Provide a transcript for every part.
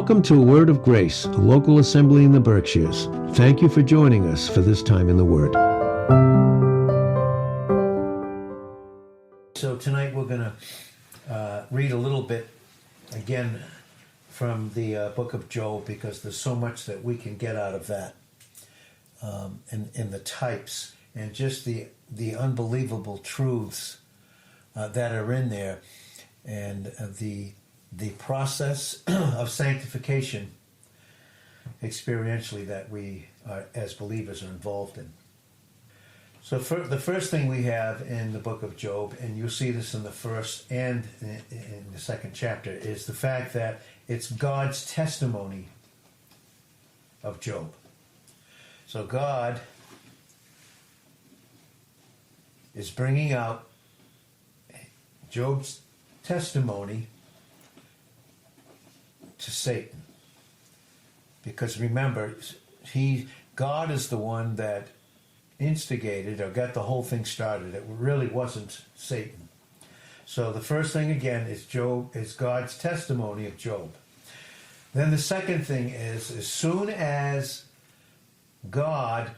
Welcome to A Word of Grace, a local assembly in the Berkshires. Thank you for joining us for this time in the Word. So tonight we're going to read a little bit again from the book of Job, because there's so much that we can get out of that, in the types and just the unbelievable truths that are in there, and the process of sanctification experientially that we are, as believers, are involved in. So the first thing we have in the book of Job, and you'll see this in the first and in the second chapter, is the fact that it's God's testimony of Job. So God is bringing out Job's testimony to Satan. Because remember, God is the one that instigated or got the whole thing started. It really wasn't Satan. So the first thing again is God's testimony of Job. Then the second thing is, as soon as God,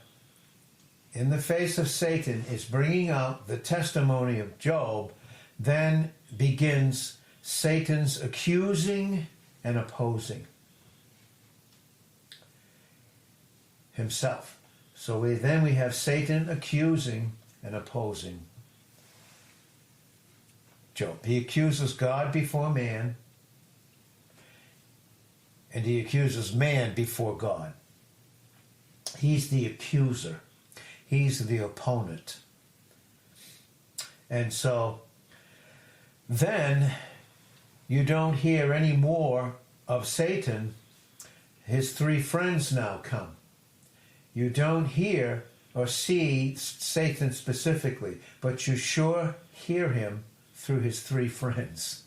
in the face of Satan, is bringing out the testimony of Job, then begins Satan's accusing and opposing himself. So then we have Satan accusing and opposing Job. He accuses God before man, and he accuses man before God. He's the accuser. He's the opponent. And so then you don't hear any more of Satan. His three friends now come. You don't hear or see Satan specifically, but you sure hear him through his three friends,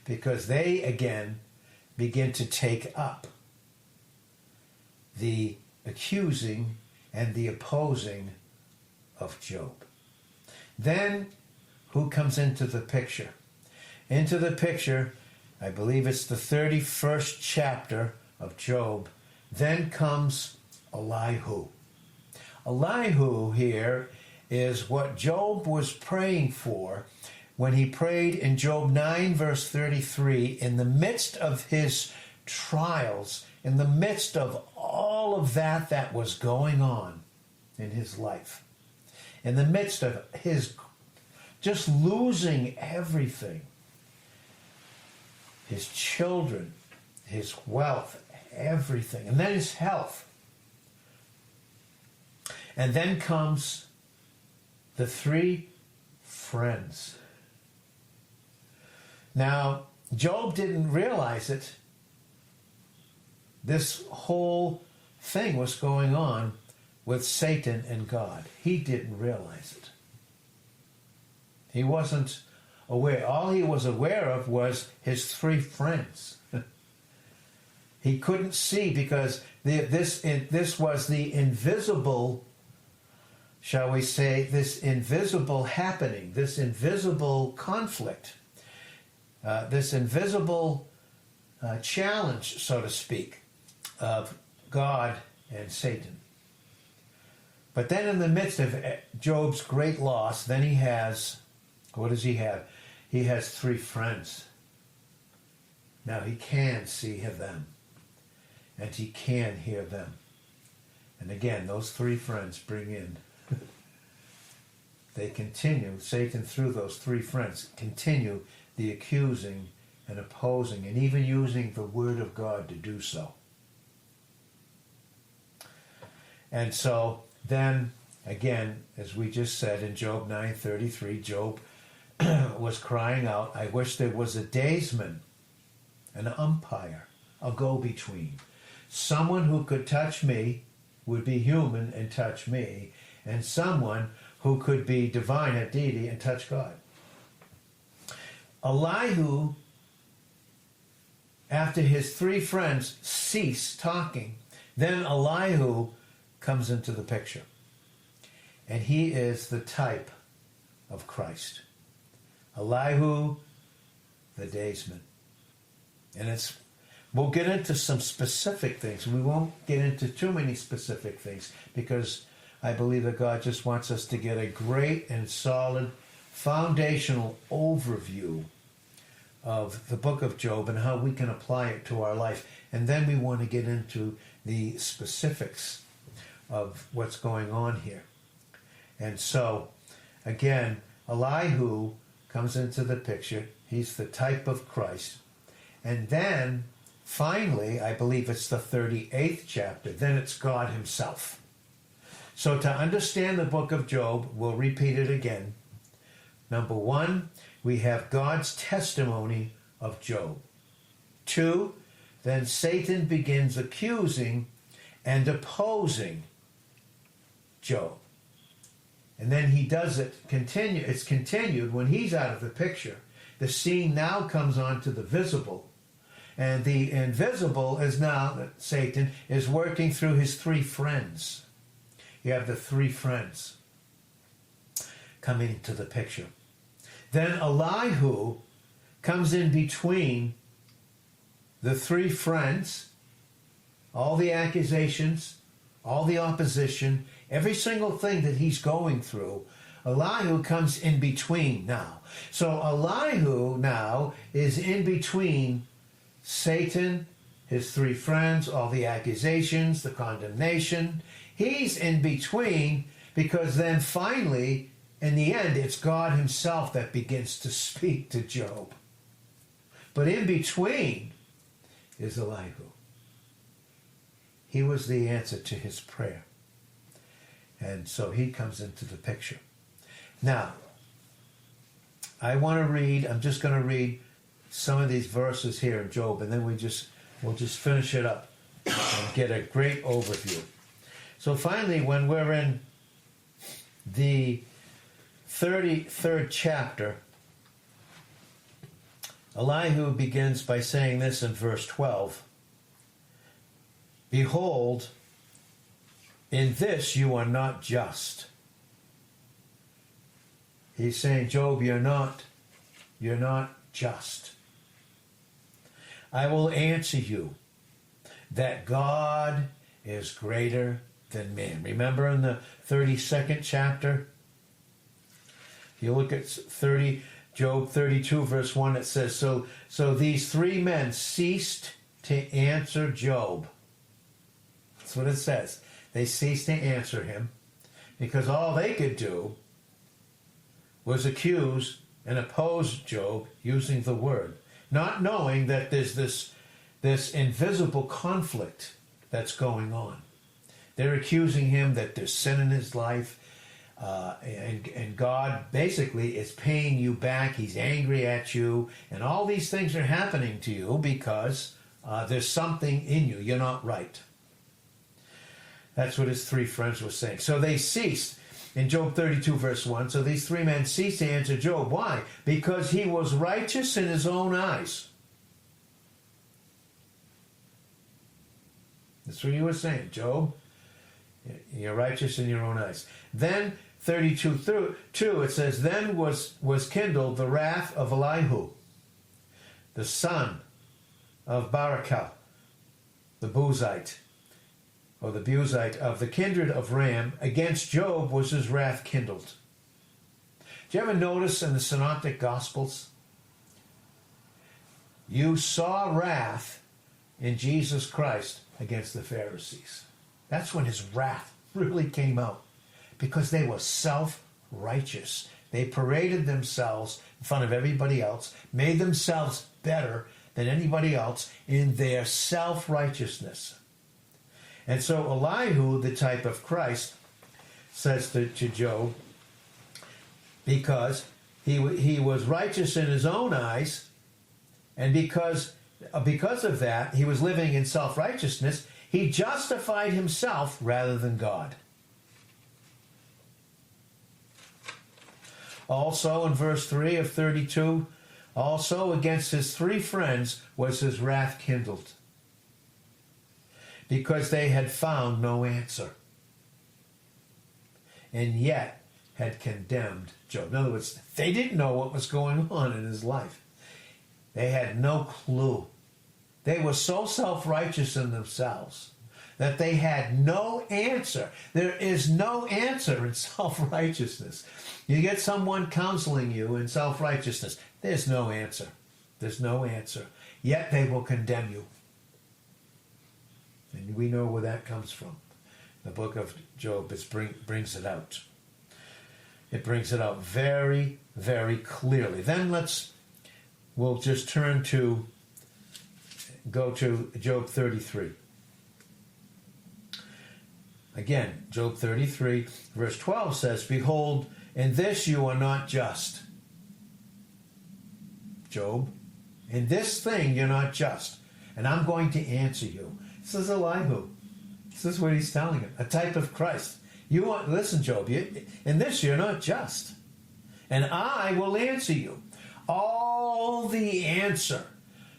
because they again begin to take up the accusing and the opposing of Job. Then who comes into the picture? Into the picture, I believe it's the 31st chapter of Job. Then comes Elihu. Elihu here is what Job was praying for when he prayed in Job 9 verse 33, in the midst of his trials, in the midst of all of that was going on in his life, in the midst of his just losing everything, his children, his wealth, everything, and then his health. And then comes the three friends. Now, Job didn't realize it. This whole thing was going on with Satan and God. He didn't realize it. He wasn't aware. All he was aware of was his three friends. He couldn't see, because this was the invisible, shall we say, this invisible happening, this invisible conflict, this invisible challenge, so to speak, of God and Satan. But then in the midst of Job's great loss, then he has, what does he have? He has three friends. Now he can see them, and he can hear them. And again, those three friends bring in, they continue, Satan through those three friends, continue the accusing and opposing, and even using the word of God to do so. And so then, again, as we just said in Job 9:33, Job was crying out, I wish there was a daysman, an umpire, a go-between, someone who could touch me, would be human and touch me, and someone who could be divine at deity and touch God. Elihu, after his three friends cease talking, then Elihu comes into the picture. And he is the type of Christ. Elihu, the daysman. And it's we'll get into some specific things. We won't get into too many specific things because I believe that God just wants us to get a great and solid foundational overview of the book of Job and how we can apply it to our life. And then we want to get into the specifics of what's going on here. And so, again, Elihu comes into the picture. He's the type of Christ. And then, finally, I believe it's the 38th chapter, then it's God himself. So to understand the book of Job, we'll repeat it again. Number one, we have God's testimony of Job. 2, then Satan begins accusing and opposing Job. And then he does it it's continued when he's out of the picture. The scene now comes on to the visible. And the invisible is now that Satan is working through his 3 friends. You have the 3 friends coming into the picture. Then Elihu comes in between the 3 friends, all the accusations, all the opposition, every single thing that he's going through. Elihu comes in between now. So Elihu now is in between Satan, his 3 friends, all the accusations, the condemnation. He's in between because then finally, in the end, it's God himself that begins to speak to Job. But in between is Elihu. He was the answer to his prayer. And so he comes into the picture. Now, I'm just going to read some of these verses here in Job, and then we'll just finish it up and get a great overview. So finally, when we're in the 33rd chapter, Elihu begins by saying this in verse 12. Behold, in this you are not just. He's saying, Job, you're not just. I will answer you that God is greater than man. Remember in the 32nd chapter? If you look at Job 32 verse 1, it says, So these 3 men ceased to answer Job. That's what it says. They ceased to answer him because all they could do was accuse and oppose Job using the word, not knowing that there's this invisible conflict that's going on. They're accusing him that there's sin in his life, and God basically is paying you back. He's angry at you, and all these things are happening to you because there's something in you. You're not right. That's what his 3 friends were saying. So they ceased. In Job 32 verse 1, so these 3 men ceased to answer Job. Why? Because he was righteous in his own eyes. That's what he was saying. Job, you're righteous in your own eyes. Then 32 2, it says, Then was kindled the wrath of Elihu, the son of Barakah, the Buzite, or the Buzite of the kindred of Ram. Against Job was his wrath kindled. Do you ever notice in the Synoptic Gospels? You saw wrath in Jesus Christ against the Pharisees. That's when his wrath really came out, because they were self-righteous. They paraded themselves in front of everybody else, made themselves better than anybody else in their self-righteousness. And so Elihu, the type of Christ, says to Job, because he was righteous in his own eyes, and because of that, he was living in self-righteousness, he justified himself rather than God. Also in verse 3 of 32, also against his 3 friends was his wrath kindled, because they had found no answer, and yet had condemned Job. In other words, they didn't know what was going on in his life. They had no clue. They were so self-righteous in themselves that they had no answer. There is no answer in self-righteousness. You get someone counseling you in self-righteousness, there's no answer. There's no answer. Yet they will condemn you. And we know where that comes from. The book of Job brings it out. It brings it out very, very clearly. Then we'll just go to Job 33. Again, Job 33, verse 12 says, "Behold, in this you are not just." Job, in this thing you're not just, and I'm going to answer you. This is Elihu. This is what he's telling him, a type of Christ. Listen, Job, in this you're not just, and I will answer you. All the answer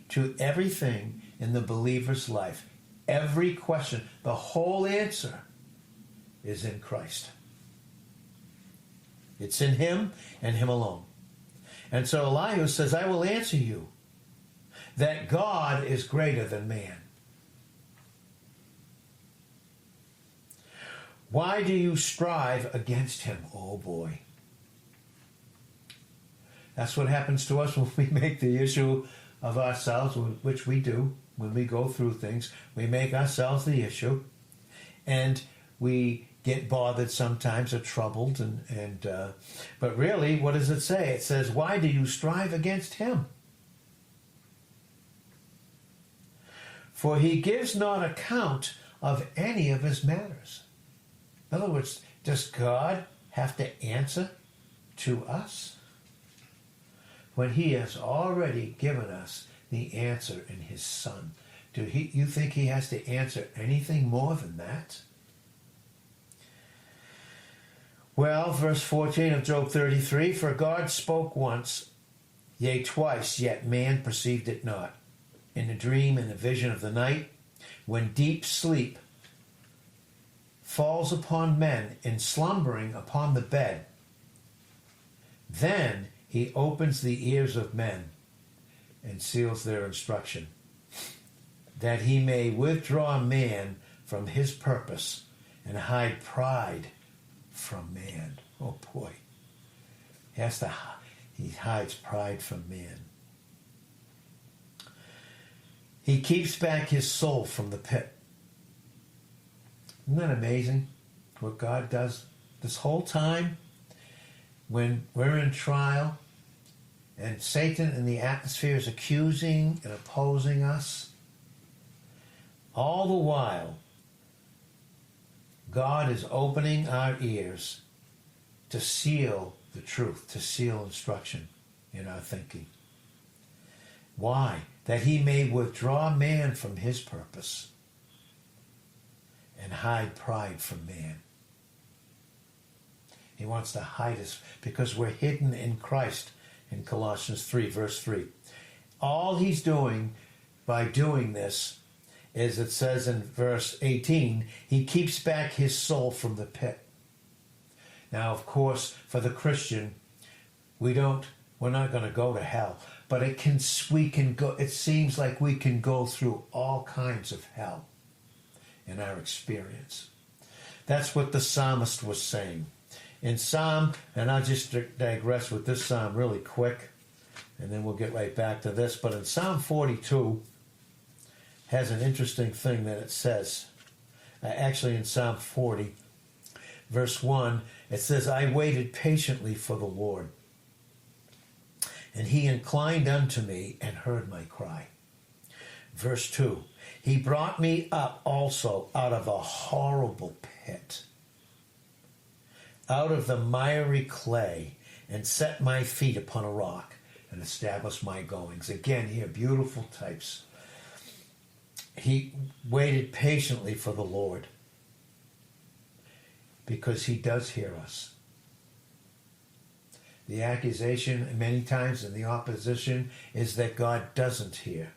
to everything in the believer's life, every question, the whole answer is in Christ. It's in him and him alone. And so Elihu says, I will answer you that God is greater than man. Why do you strive against him? Oh boy. That's what happens to us when we make the issue of ourselves, which we do when we go through things. We make ourselves the issue, and we get bothered sometimes or troubled. But really, what does it say? It says, why do you strive against him? For he gives not account of any of his matters. In other words, does God have to answer to us when he has already given us the answer in his Son? You think he has to answer anything more than that? Well, verse 14 of Job 33, "For God spoke once, yea, twice, yet man perceived it not. In a dream, in a vision of the night, when deep sleep falls upon men, in slumbering upon the bed, then he opens the ears of men and seals their instruction, that he may withdraw man from his purpose and hide pride from man." Oh boy. He hides pride from man. He keeps back his soul from the pit. Isn't that amazing what God does this whole time when we're in trial and Satan in the atmosphere is accusing and opposing us? All the while, God is opening our ears to seal the truth, to seal instruction in our thinking. Why? That he may withdraw man from his purpose and hide pride from man. He wants to hide us because we're hidden in Christ in Colossians 3, verse 3. All he's doing by doing this is, it says in verse 18, he keeps back his soul from the pit. Now, of course, for the Christian, we're not going to go to hell, but we can go. It seems like we can go through all kinds of hell in our experience. That's what the psalmist was saying. In Psalm, and I'll just digress with this psalm really quick, and then we'll get right back to this, but in Psalm 42 has an interesting thing that it says. Actually, in Psalm 40, verse 1, it says, "I waited patiently for the Lord, and he inclined unto me and heard my cry." Verse 2, "He brought me up also out of a horrible pit, out of the miry clay, and set my feet upon a rock, and established my goings." Again, here, beautiful types. He waited patiently for the Lord because he does hear us. The accusation many times in the opposition is that God doesn't hear.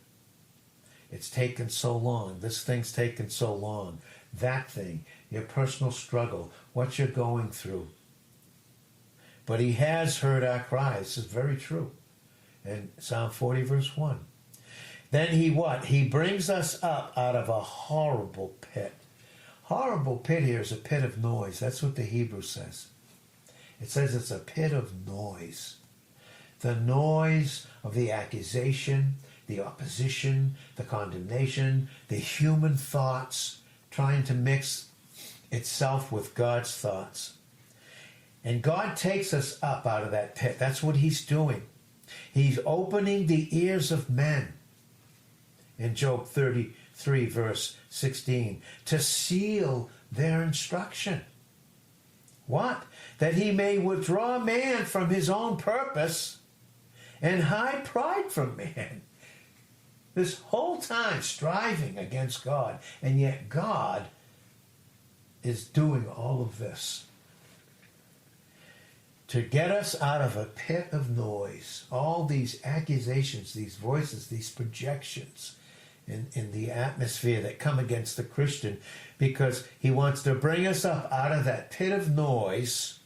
It's taken so long. This thing's taken so long. That thing, your personal struggle, what you're going through. But he has heard our cries. This is very true. In Psalm 40, verse 1. Then he what? He brings us up out of a horrible pit. Horrible pit here is a pit of noise. That's what the Hebrew says. It says it's a pit of noise. The noise of the accusation, the opposition, the condemnation, the human thoughts trying to mix itself with God's thoughts. And God takes us up out of that pit. That's what he's doing. He's opening the ears of men. In Job 33, verse 16, to seal their instruction. What? That he may withdraw man from his own purpose and hide pride from man. This whole time striving against God, and yet God is doing all of this to get us out of a pit of noise, all these accusations, these voices, these projections in the atmosphere that come against the Christian, because he wants to bring us up out of that pit of noise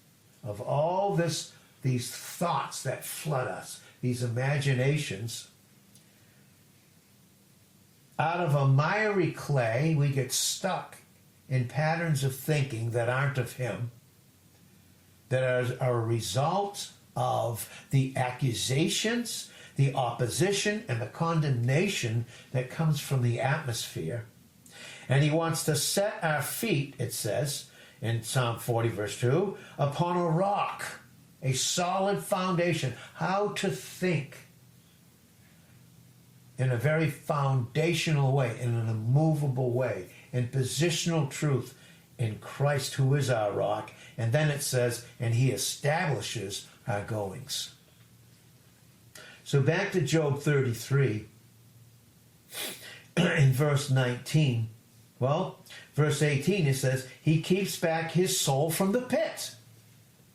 of all these thoughts that flood us, these imaginations. Out of a miry clay, we get stuck in patterns of thinking that aren't of him, that are a result of the accusations, the opposition, and the condemnation that comes from the atmosphere. And he wants to set our feet, it says in Psalm 40, verse 2, upon a rock, a solid foundation. How to think in a very foundational way, in an immovable way, in positional truth in Christ, who is our rock. And then it says, and he establishes our goings. So back to Job 33, in verse 19. Well, verse 18, it says, he keeps back his soul from the pit.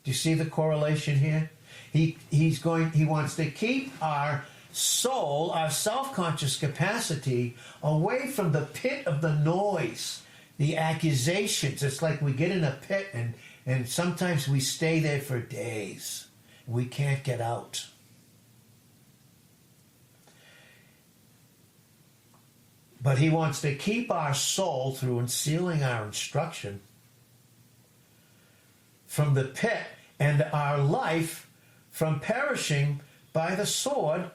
Do you see the correlation here? He wants to keep our soul, our self-conscious capacity, away from the pit of the noise, the accusations. It's like we get in a pit and sometimes we stay there for days. We can't get out. But he wants to keep our soul through unsealing our instruction from the pit, and our life from perishing by the sword.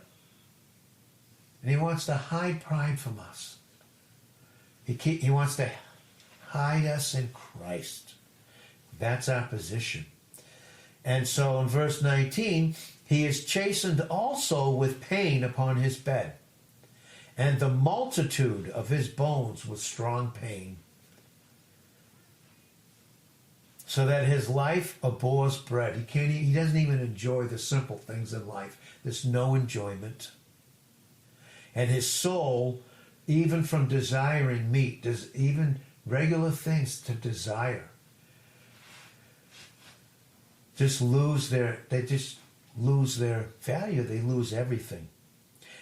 And he wants to hide pride from us. He wants to hide us in Christ. That's our position. And so in verse 19, he is chastened also with pain upon his bed, and the multitude of his bones with strong pain, so that his life abhors bread. He doesn't even enjoy the simple things in life. There's no enjoyment. And his soul, even from desiring meat, does even regular things to desire, they just lose their value. They lose everything.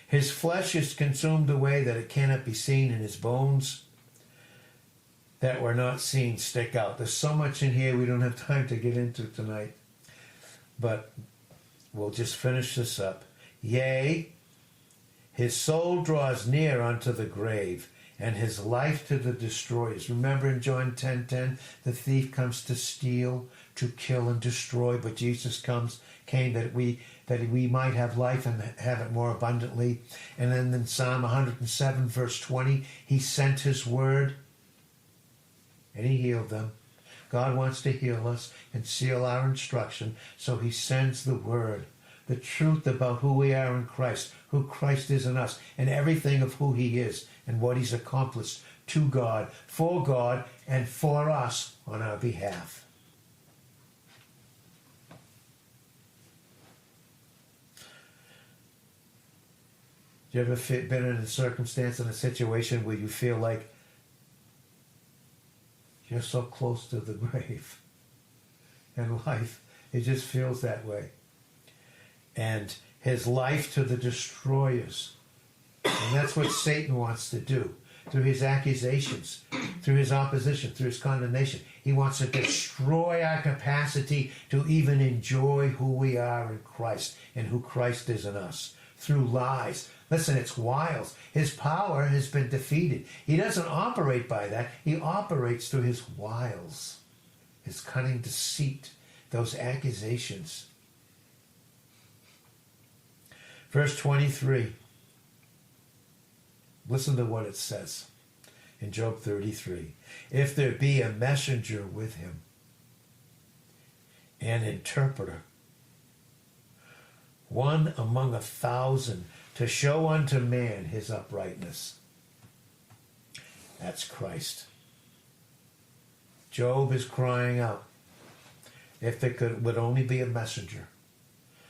His flesh is consumed away that it cannot be seen, and his bones that were not seen stick out. There's so much in here we don't have time to get into tonight. But we'll just finish this up. Yea, his soul draws near unto the grave, and his life to the destroyers. Remember in John 10:10, the thief comes to steal, to kill, and destroy, but Jesus came that we might have life and have it more abundantly. And then in Psalm 107, verse 20, he sent his word, and he healed them. God wants to heal us and seal our instruction, so he sends the word, the truth about who we are in Christ, who Christ is in us, and everything of who he is and what he's accomplished to God, and for us on our behalf. You ever been in a circumstance, in a situation where you feel like you're so close to the grave in life? It just feels that way. And his life to the destroyers. And that's what Satan wants to do. Through his accusations, through his opposition, through his condemnation. He wants to destroy our capacity to even enjoy who we are in Christ and who Christ is in us. through lies. Listen, it's wiles. His power has been defeated. He doesn't operate by that. He operates through his wiles, his cunning deceit, those accusations. Verse 23. Listen to what it says in Job 33. If there be a messenger with him, an interpreter, one among 1,000, to show unto man his uprightness. That's Christ. Job is crying out, if there would only be a messenger,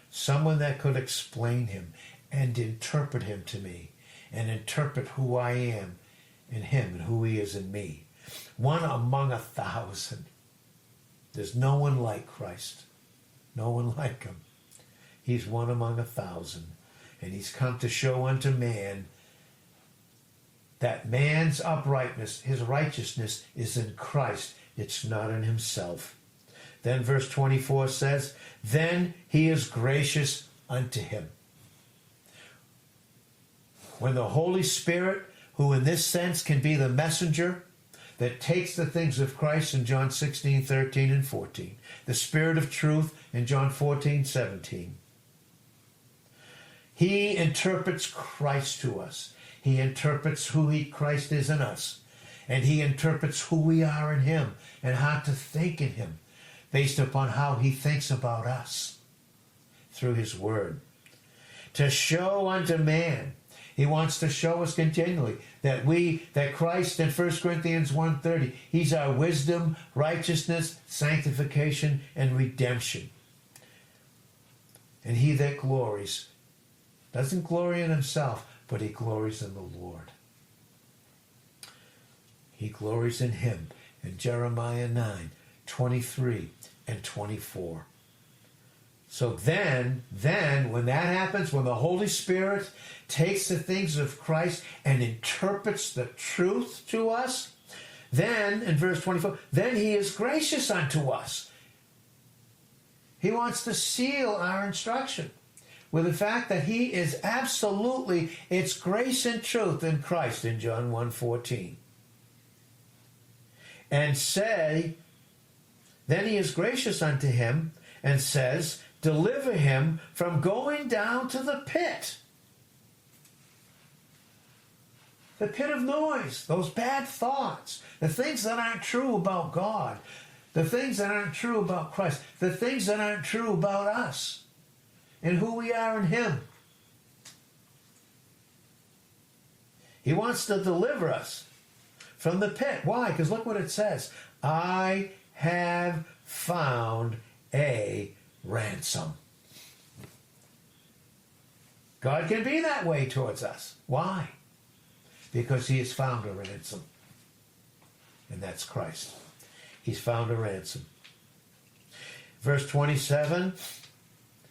someone that could explain him and interpret him to me, and interpret who I am in him and who he is in me. One among 1,000. There's no one like Christ. No one like him. He's one among 1,000. And he's come to show unto man that man's uprightness, his righteousness, is in Christ. It's not in himself. Then verse 24 says, then he is gracious unto him. When the Holy Spirit, who in this sense can be the messenger that takes the things of Christ in John 16, 13, and 14, the Spirit of truth in John 14, 17, he interprets Christ to us. He interprets who Christ is in us. And he interprets who we are in him and how to think in him based upon how he thinks about us through his word. To show unto man. He wants to show us continually that Christ in 1 Corinthians 1:30, he's our wisdom, righteousness, sanctification, and redemption. And he that glories doesn't glory in himself, but he glories in the Lord. He glories in him in Jeremiah 9:23 and 24. So then, when that happens, when the Holy Spirit takes the things of Christ and interprets the truth to us, then, in verse 24, then he is gracious unto us. He wants to seal our instruction with the fact that he is absolutely, it's grace and truth in Christ in John 1:14. And say, then he is gracious unto him and says, deliver him from going down to the pit. The pit of noise, those bad thoughts, the things that aren't true about God, the things that aren't true about Christ, the things that aren't true about us and who we are in him. He wants to deliver us from the pit. Why? Because look what it says. I have found a ransom. God can be that way towards us. Why? Because he has found a ransom. And that's Christ. He's found a ransom. Verse 27,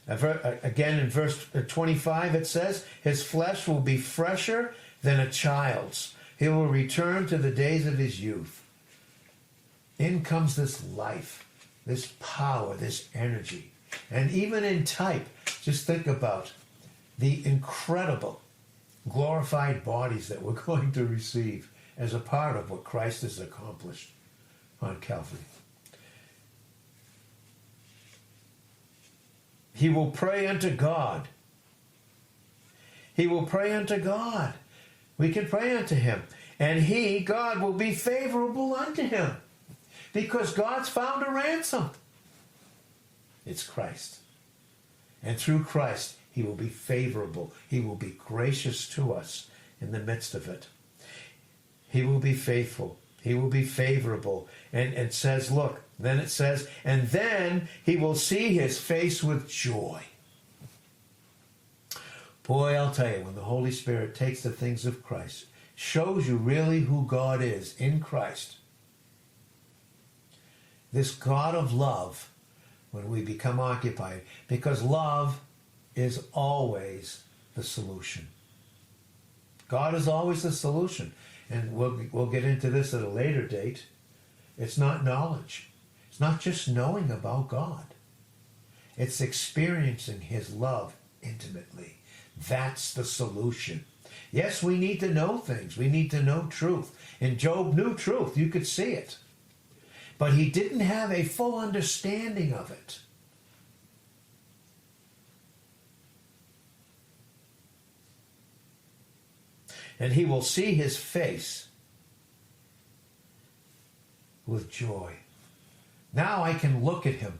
again in verse 25 it says, his flesh will be fresher than a child's. He will return to the days of his youth. In comes this life, this power, this energy. And even in type, just think about the incredible glorified bodies that we're going to receive as a part of what Christ has accomplished on Calvary. He will pray unto God. He will pray unto God. We can pray unto him. And he, God, will be favorable unto him. Because God's found a ransom. It's Christ. And through Christ, he will be favorable. He will be gracious to us in the midst of it. He will be faithful. He will be favorable. And it says, look, then it says, and then he will see his face with joy. Boy, I'll tell you, when the Holy Spirit takes the things of Christ, shows you really who God is in Christ, this God of love, when we become occupied, because love is always the solution. God is always the solution. And we'll get into this at a later date. It's not knowledge. It's not just knowing about God. It's experiencing his love intimately. That's the solution. Yes, we need to know things. We need to know truth. And Job knew truth. You could see it. But he didn't have a full understanding of it. And he will see his face with joy. Now I can look at him.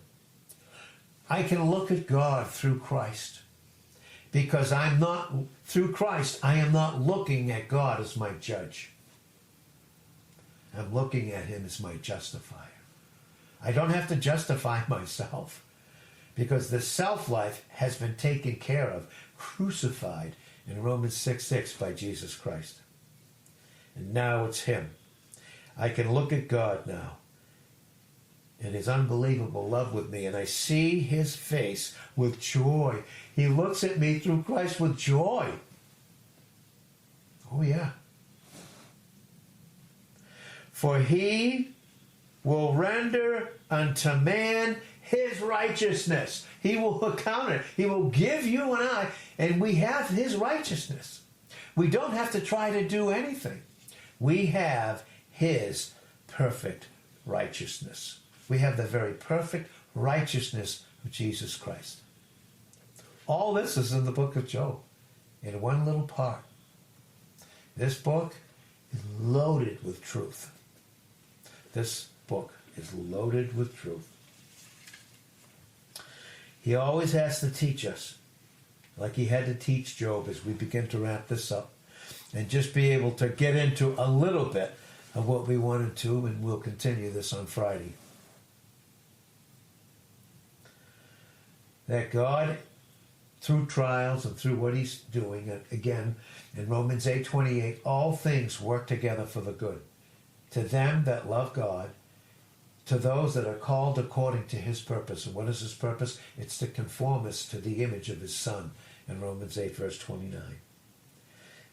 I can look at God through Christ. Because through Christ, I am not looking at God as my judge. I'm looking at him as my justifier. I don't have to justify myself because the self-life has been taken care of, crucified in Romans 6:6 by Jesus Christ. And now it's him. I can look at God now and his unbelievable love with me, and I see his face with joy. He looks at me through Christ with joy. Oh yeah. For he will render unto man his righteousness. He will account it. He will give you and I, and we have his righteousness. We don't have to try to do anything. We have his perfect righteousness. We have the very perfect righteousness of Jesus Christ. All this is in the book of Job, in one little part. This book is loaded with truth. This book is loaded with truth. He always has to teach us, like he had to teach Job as we begin to wrap this up, and just be able to get into a little bit of what we wanted to, and we'll continue this on Friday. That God, through trials and through what he's doing, and again, in Romans 8:28, all things work together for the good, to them that love God, to those that are called according to his purpose. And what is his purpose? It's to conform us to the image of his Son in Romans 8, verse 29.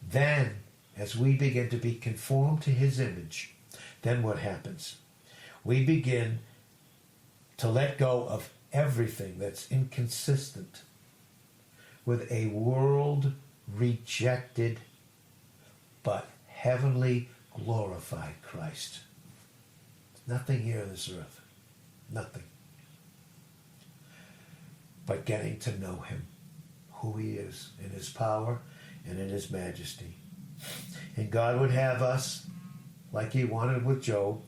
Then, as we begin to be conformed to his image, then what happens? We begin to let go of everything that's inconsistent with a world rejected but heavenly glorified Christ. Nothing here on this earth. Nothing. But getting to know him, who he is, in his power and in his majesty. And God would have us, like he wanted with Job,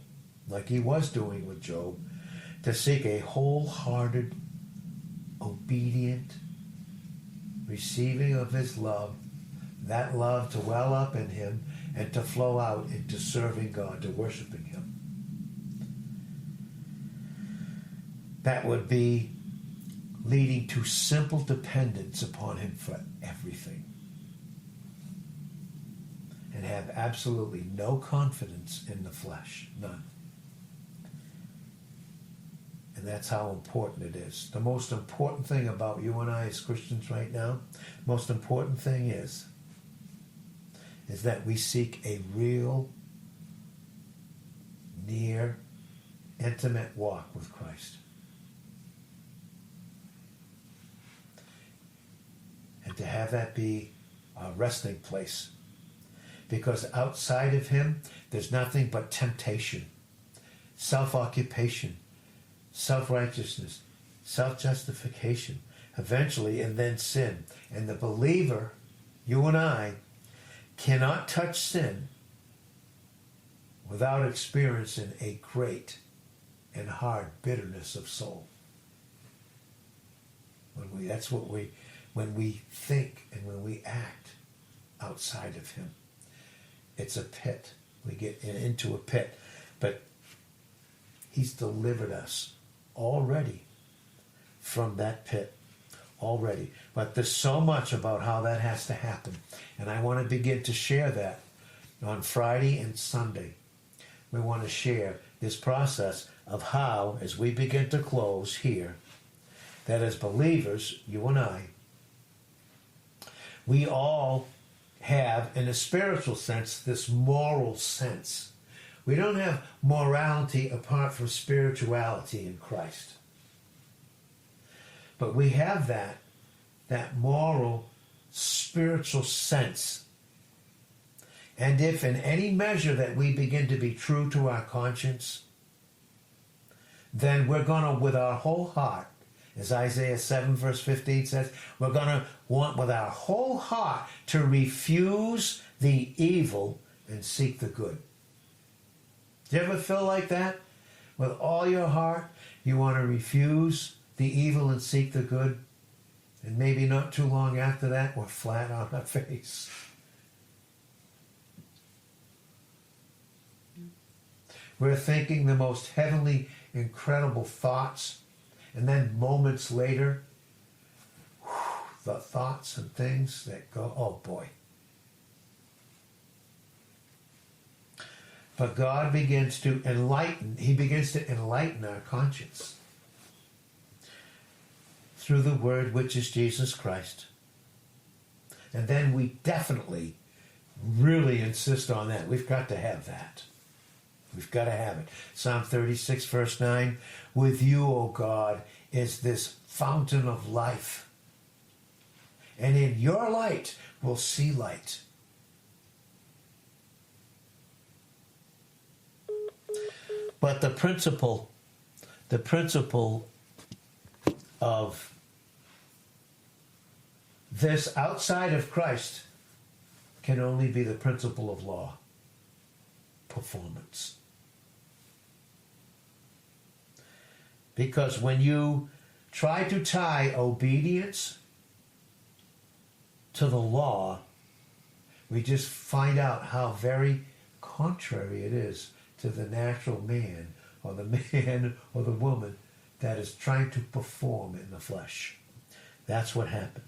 like he was doing with Job, to seek a wholehearted, obedient receiving of his love, that love to well up in him and to flow out into serving God, to worshiping him. That would be leading to simple dependence upon him for everything. And have absolutely no confidence in the flesh. None. And that's how important it is. The most important thing about you and I as Christians right now, most important thing is that we seek a real, near, intimate walk with Christ. And to have that be a resting place. Because outside of him, there's nothing but temptation, self-occupation, self-righteousness, self-justification, eventually, and then sin. And the believer, you and I, cannot touch sin without experiencing a great and hard bitterness of soul. When we think and when we act outside of him, it's a pit. We get into a pit. But he's delivered us already from that pit. Already. But there's so much about how that has to happen. And I want to begin to share that on Friday and Sunday. We want to share this process of how, as we begin to close here, that as believers, you and I, we all have, in a spiritual sense, this moral sense. We don't have morality apart from spirituality in Christ. But we have that moral spiritual sense. And if in any measure that we begin to be true to our conscience, then we're going to, with our whole heart, as Isaiah 7 verse 15 says, we're going to want with our whole heart to refuse the evil and seek the good. Do you ever feel like that? With all your heart, you want to refuse the evil and seek the good? And maybe not too long after that, we're flat on our face. We're thinking the most heavenly, incredible thoughts, and then moments later, the thoughts and things that go, oh boy. But God begins to enlighten, He begins to enlighten our conscience through the Word, which is Jesus Christ. And then we definitely really insist on that. We've got to have that. We've got to have it. Psalm 36, verse 9, with you, O God, is this fountain of life. And in your light we'll see light. But the principle of this outside of Christ can only be the principle of law, performance. Because when you try to tie obedience to the law, we just find out how very contrary it is to the natural man or the woman that is trying to perform in the flesh. That's what happened.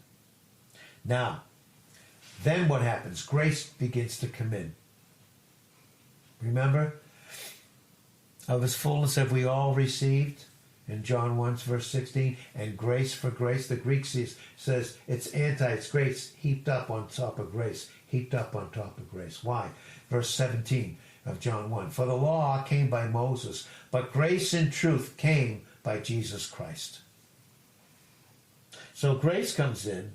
Now, then what happens? Grace begins to come in. Remember? Of His fullness have we all received? In John 1, verse 16, and grace for grace. The Greek says it's grace heaped up on top of grace, heaped up on top of grace. Why? Verse 17 of John 1, for the law came by Moses, but grace and truth came by Jesus Christ. So grace comes in.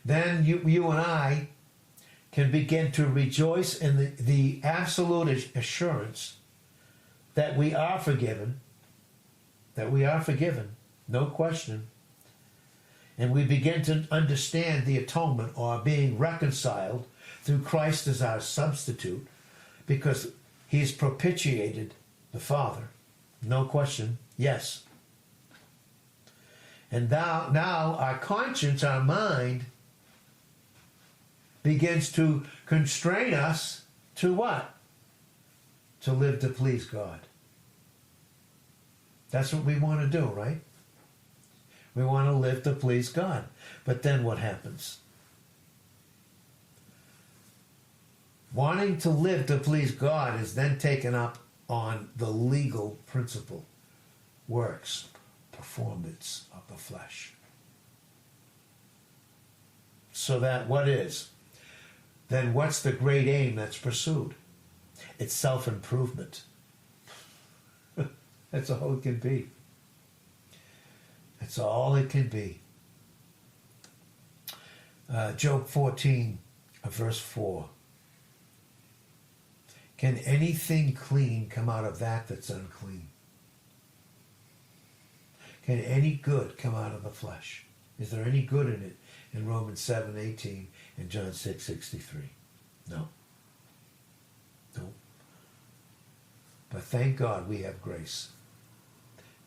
Then you and I can begin to rejoice in the absolute assurance that we are forgiven. That we are forgiven, no question. And we begin to understand the atonement or being reconciled through Christ as our substitute because He's propitiated the Father. No question, yes. And now our conscience, our mind, begins to constrain us to what? To live to please God. That's what we want to do, right? We want to live to please God. But then what happens? Wanting to live to please God is then taken up on the legal principle. Works, performance of the flesh. So that what is? Then what's the great aim that's pursued? It's self-improvement. That's all it can be. That's all it can be. Job 14, verse 4. Can anything clean come out of that that's unclean? Can any good come out of the flesh? Is there any good in it in Romans 7:18 and John 6:63? No. No. But thank God we have grace.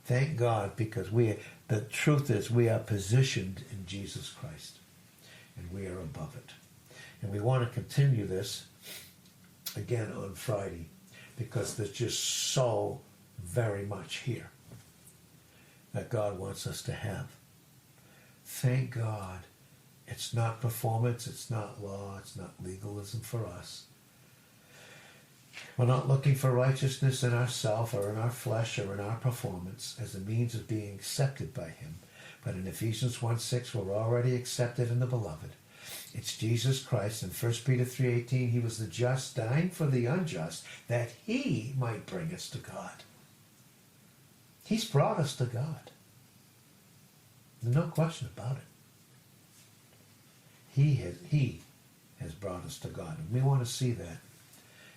Thank God because the truth is we are positioned in Jesus Christ and we are above it. And we want to continue this again on Friday because there's just so very much here that God wants us to have. Thank God it's not performance, it's not law, it's not legalism for us. We're not looking for righteousness in ourselves or in our flesh or in our performance as a means of being accepted by Him. But in Ephesians 1:6, we're already accepted in the Beloved. It's Jesus Christ. In 1 Peter 3:18, He was the just, dying for the unjust, that He might bring us to God. He's brought us to God. No question about it. He has brought us to God. And we want to see that.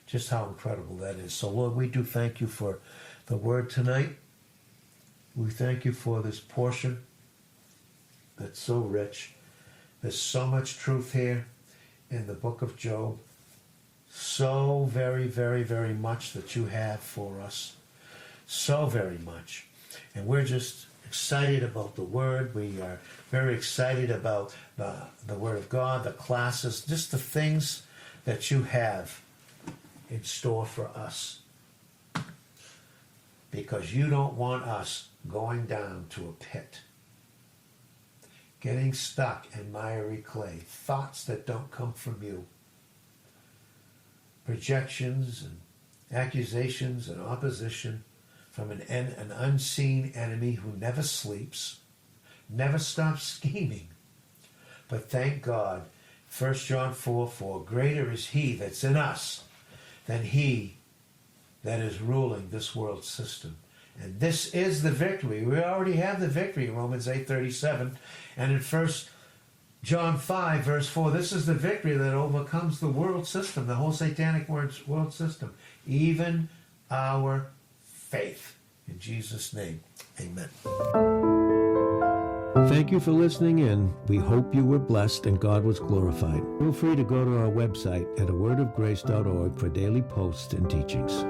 Just how incredible that is. So, Lord, we do thank you for the word tonight. We thank you for this portion that's so rich. There's so much truth here in the book of Job. So very, very, very much that you have for us. So very much. And we're just excited about the word. We are very excited about the word of God, the classes, just the things that you have in store for us. Because you don't want us going down to a pit, getting stuck in miry clay, thoughts that don't come from you, projections and accusations and opposition from an unseen enemy who never sleeps, never stops scheming. But thank God, 1 John 4:4, greater is he that's in us than he that is ruling this world system. And this is the victory. We already have the victory in Romans 8:37. And in 1 John 5, verse 4, this is the victory that overcomes the world system, the whole satanic world system, even our faith. In Jesus' name, amen. Thank you for listening in. We hope you were blessed and God was glorified. Feel free to go to our website at awordofgrace.org for daily posts and teachings.